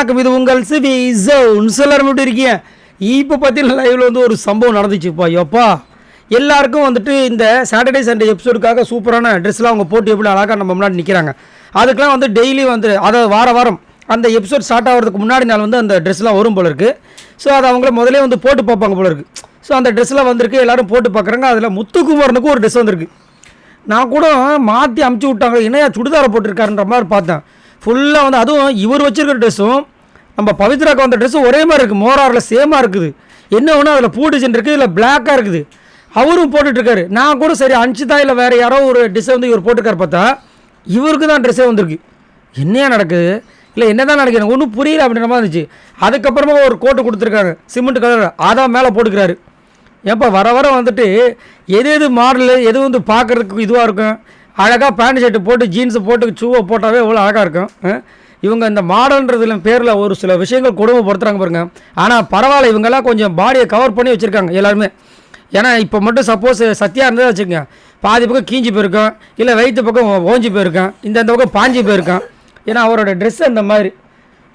வணக்கம், இது உங்கள் சிவி ஜோன். எல்லாரும் எப்படி இருக்கீங்க? இப்போ பார்த்தீங்கன்னா லைவில் வந்து ஒரு சம்பவம் நடந்துச்சுப்பா. எப்பா எல்லாருக்கும் வந்துட்டு இந்த சாட்டர்டே சண்டே எபிசோடுக்காக சூப்பரான ட்ரெஸ்லாம் அவங்க போட்டு எப்படி அழகாக நம்ம முன்னாடி நிற்கிறாங்க. அதுக்கெலாம் வந்து டெய்லி வந்து அதாவது வாரம் அந்த எபிசோட் ஸ்டார்ட் ஆகிறதுக்கு முன்னாடி நாள் வந்து அந்த ட்ரெஸ்லாம் வரும் போல இருக்குது. ஸோ அதை அவங்கள முதலே வந்து போட்டு பார்ப்பாங்க போல இருக்குது. ஸோ அந்த ட்ரெஸ்லாம் வந்திருக்கு, எல்லோரும் போட்டு பார்க்குறாங்க. அதில் முத்துக்குமரனுக்கும் ஒரு ட்ரெஸ் வந்திருக்கு. நான் கூட மாற்றி அமுச்சு விட்டாங்க, என்னையா சுடிதாரை போட்டிருக்காருன்ற மாதிரி பார்த்தேன். ஃபுல்லாக வந்து அதுவும் இவர் வச்சுருக்கிற ட்ரெஸ்ஸும் நம்ம பவித்ராக்கு வந்த ட்ரெஸ்ஸும் ஒரே மாதிரி இருக்குது, மோராரில் சேமாக இருக்குது. என்ன ஒன்று அதில் பூ டிசைன் இருக்குது, இல்லை பிளாக்காக இருக்குது. அவரும் போட்டுட்ருக்காரு. நான் கூட சரி அனுப்பிச்சுதான் இல்லை வேறு யாரோ ஒரு ட்ரெஸ்ஸை வந்து இவர் போட்டுருக்காரு. பார்த்தா இவருக்கு தான் ட்ரெஸ்ஸே வந்திருக்கு. என்னையா நடக்குது, இல்லை என்ன தான் நடக்குது, எனக்கு ஒன்றும் புரியல அப்படின்ற மாதிரி இருந்துச்சு. அதுக்கப்புறமா ஒரு கோட்டு கொடுத்துருக்காங்க சிமெண்ட் கலர், அதான் மேலே போட்டுக்கிறாரு. ஏப்பா வர வந்துட்டு எது மாடலு எது வந்து பார்க்குறதுக்கு இதுவாக இருக்கும். அழகாக பேண்ட் ஷர்ட்டு போட்டு ஜீன்ஸை போட்டு ஷூவை போட்டாவே எவ்வளோ அழகாக இருக்கும். இவங்க இந்த மாடல்ன்றதுல பேரில் ஒரு சில விஷயங்கள் கொடுமைப்படுத்துகிறாங்க பாருங்க. ஆனால் பரவாயில்ல, இவங்கெல்லாம் கொஞ்சம் பாடியை கவர் பண்ணி வச்சுருக்காங்க எல்லாருமே. ஏன்னா இப்போ மட்டும் சப்போஸ் சத்தியாக இருந்தால் வச்சுக்கோங்க, பாதி பக்கம் கீஞ்சி போயிருக்கோம், இல்லை வயிற்று பக்கம் ஓஞ்சி போயிருக்கேன், இந்த பக்கம் பாஞ்சி போயிருக்கான். ஏன்னா அவரோட ட்ரெஸ் அந்த மாதிரி.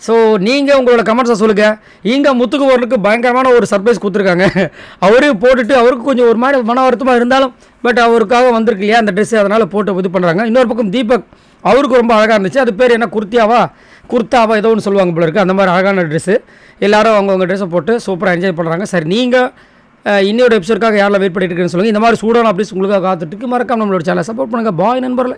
ஸோ நீங்கள் உங்களோட கமெண்ட்ஸை சொல்லுங்கள். இங்கே முத்துக்குமரனுக்கு பயங்கரமான ஒரு சர்ப்ரைஸ் கொடுத்துருக்காங்க. அவரையும் போட்டுட்டு அவருக்கு கொஞ்சம் ஒரு மாதிரி மன வருத்தமாக இருந்தாலும் பட் அவருக்காக வந்திருக்கு இல்லையா அந்த ட்ரெஸ்ஸு, அதனால் போட்டு இது பண்ணுறாங்க. இன்னொரு பக்கம் தீபக், அவருக்கு ரொம்ப அழகாக இருந்துச்சு. அது பேர் என்ன, குர்த்தாவா ஏதோ ஒன்று சொல்லுவாங்க போல இருக்குது. அந்த மாதிரி அழகான ட்ரெஸ்ஸு. எல்லோரும் அவங்கவுங்க ட்ரெஸ்ஸை போட்டு சூப்பராக என்ஜாய் பண்ணுறாங்க. சரி, நீங்கள் இன்னொரு எபிசோடுக்காக யாரெல்லாம் வெயிட் பண்ணிட்டு இருக்குன்னு சொல்லுங்கள். இந்த மாதிரி சூடான அப்டேட்ஸ் உங்களுக்காக காத்துட்டு மறக்காம நம்மளோட சேனலை சப்போர்ட் பண்ணுங்கள். பாய் நண்பர்களே.